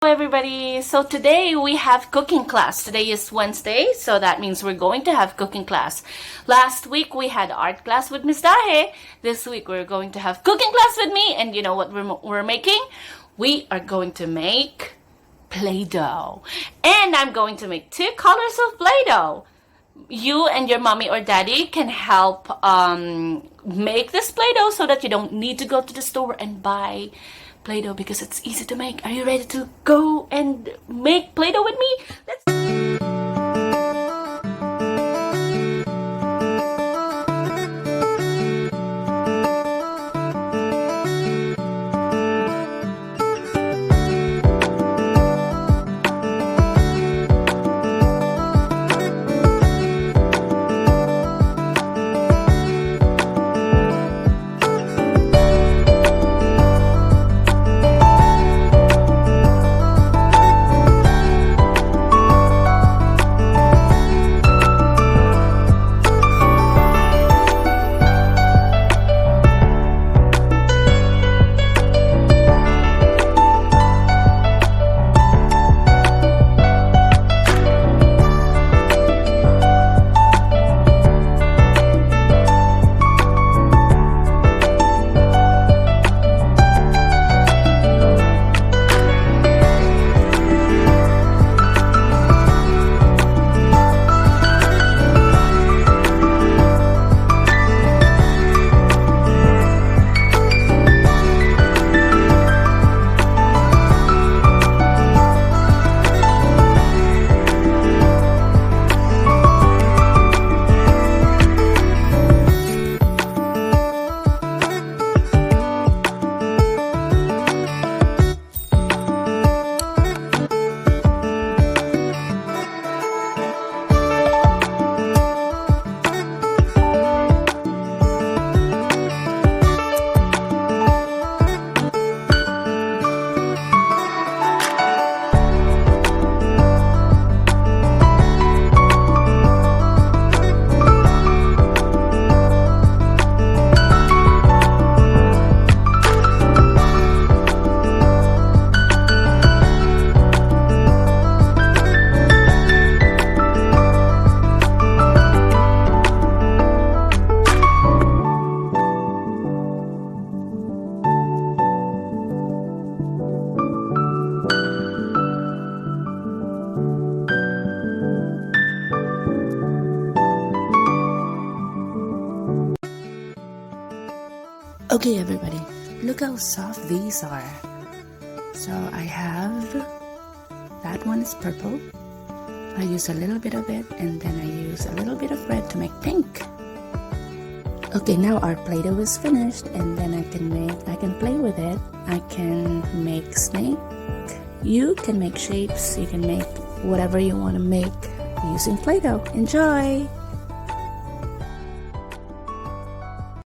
Hello everybody, so today we have cooking class. Today is Wednesday, so that means we're going to have cooking class. Last week we had art class with Miss Dahe. This week we're going to have cooking class with me, and you know what we're making? We are going to make Play-Doh. And I'm going to make 2 colors of Play-Doh. You and your mommy or daddy can help make this Play-Doh so that you don't need to go to the store and buy Play-Doh because it's easy to make. Are you ready to go and make Play-Doh with me? Okay everybody, look how soft these are. So I have, that one is purple. I use a little bit of it and then I use a little bit of red to make pink. Okay, now our Play-Doh is finished and then I can play with it. I can make snake. You can make shapes, you can make whatever you want to make using Play-Doh. Enjoy!